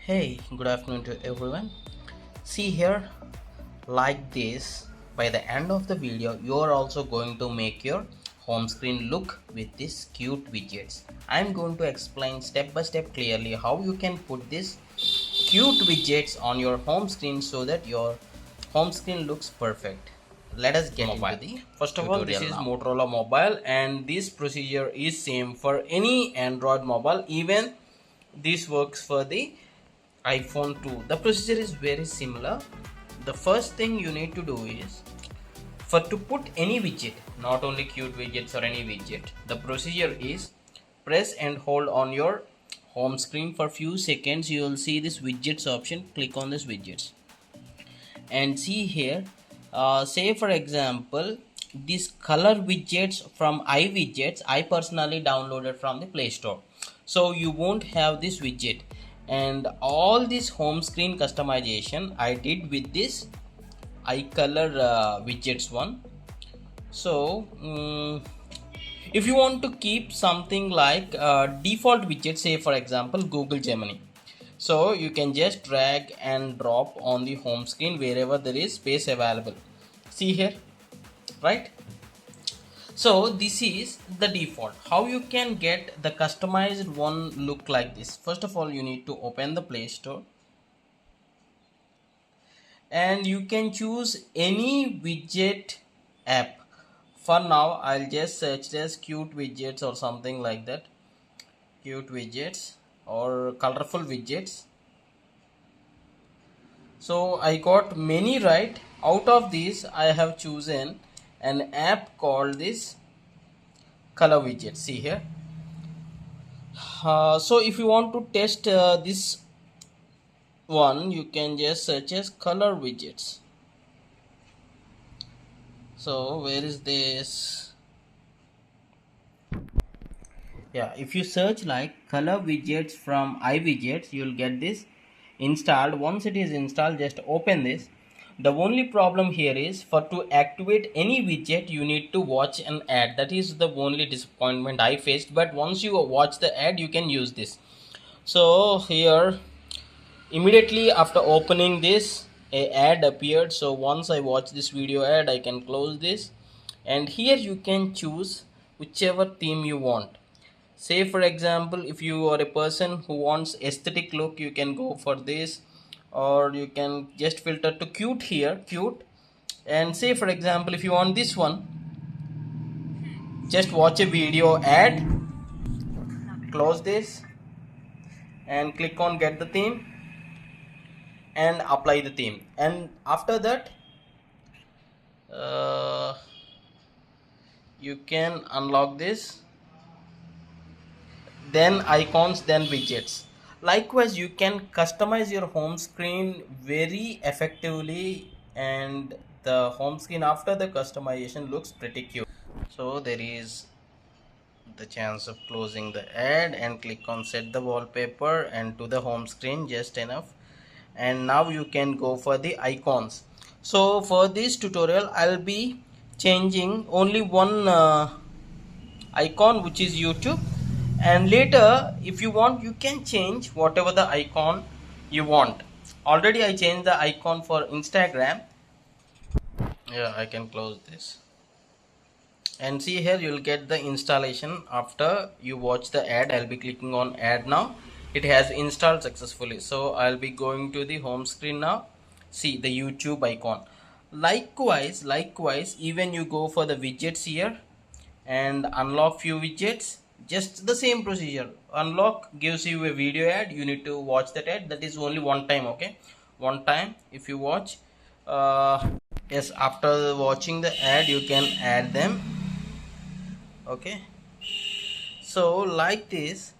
Hey, good afternoon to everyone. See here, like this, by the end of the video, you are also going to make your home screen look with these cute widgets. I am going to explain step by step clearly how you can put these cute widgets on your home screen so that your home screen looks perfect. Let us get into the first of all, this is Motorola mobile, and this procedure is same for any Android mobile. Even this works for the iPhone 2. The procedure is very similar. The first thing you need to do is for to put any widget, not only cute widgets or any widget, the procedure is press and hold on your home screen for few seconds. You will see this widgets option. Click on this widgets and see here, say for example these color widgets from iWidgets I personally downloaded from the Play Store, so you won't have this widget, and all this home screen customization I did with this iColor widgets one. So if you want to keep something like default widget, say for example Google Gemini, so you can just drag and drop on the home screen wherever there is space available. See here, right? So this is the default. How you can get the customized one look like this? First of all, you need to open the Play Store and you can choose any widget app. For now I'll just search as cute widgets or something like that, cute widgets or colorful widgets. So I got many, right? Out of these I have chosen an app called this Color Widgets. See here. So if you want to test this one, you can just search as Color Widgets. So where is this? Yeah, if you search like Color Widgets from iWidgets, you'll get this installed. Once it is installed, just open this. The only problem here is for to activate any widget you need to watch an ad. That is the only disappointment I faced, but once you watch the ad you can use this. So here, immediately after opening this, a ad appeared. So once I watch this video ad, I can close this, and here you can choose whichever theme you want. Say for example, if you are a person who wants aesthetic look, you can go for this, or you can just filter to cute here, cute. And say for example, if you want this one, just watch a video ad, close this and click on get the theme and apply the theme. And after that you can unlock this, then icons, then widgets. Likewise, you can customize your home screen very effectively, and the home screen after the customization looks pretty cute. So there is the chance of closing the ad and click on set the wallpaper and to the home screen, just enough. And now you can go for the icons. So for this tutorial I'll be changing only one icon, which is YouTube, and later if you want you can change whatever the icon you want. Already I changed the icon for Instagram. Yeah, I can close this and see here you'll get the installation after you watch the ad. I'll be clicking on ad now. It has installed successfully, so I'll be going to the home screen now. See the YouTube icon. Likewise even you go for the widgets here and unlock few widgets, just the same procedure. Unlock gives you a video ad, you need to watch that ad. That is only one time, okay, one time. If you watch, yes, after watching the ad you can add them, okay. So like this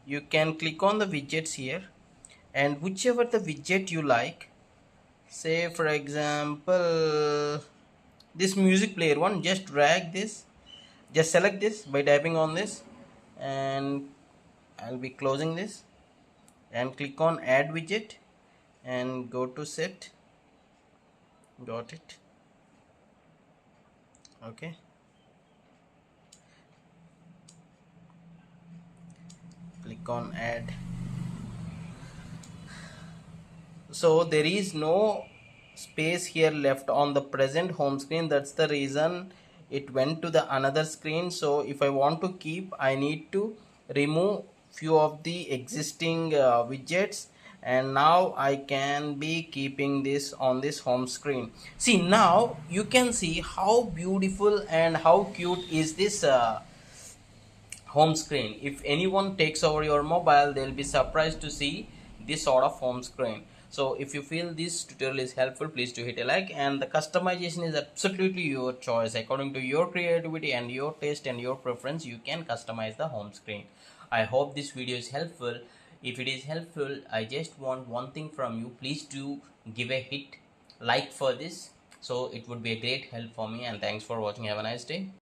you can click on the widgets here, and whichever the widget you like, say for example this music player one, just drag this, just select this by typing on this, and I'll be closing this and click on add widget and go to set. Got it, okay. Click on add so there is no space here left on the present home screen. That's the reason it went to the another screen. So if I want to keep, I need to remove few of the existing widgets, and now I can be keeping this on this home screen. See, now you can see how beautiful and how cute is this home screen. If anyone takes over your mobile, they'll be surprised to see this sort of home screen. So if you feel this tutorial is helpful, please do hit a like, and the customization is absolutely your choice. According to your creativity and your taste and your preference, you can customize the home screen. I hope this video is helpful. If it is helpful, I just want one thing from you. Please do give a hit like for this, so it would be a great help for me. And thanks for watching. Have a nice day.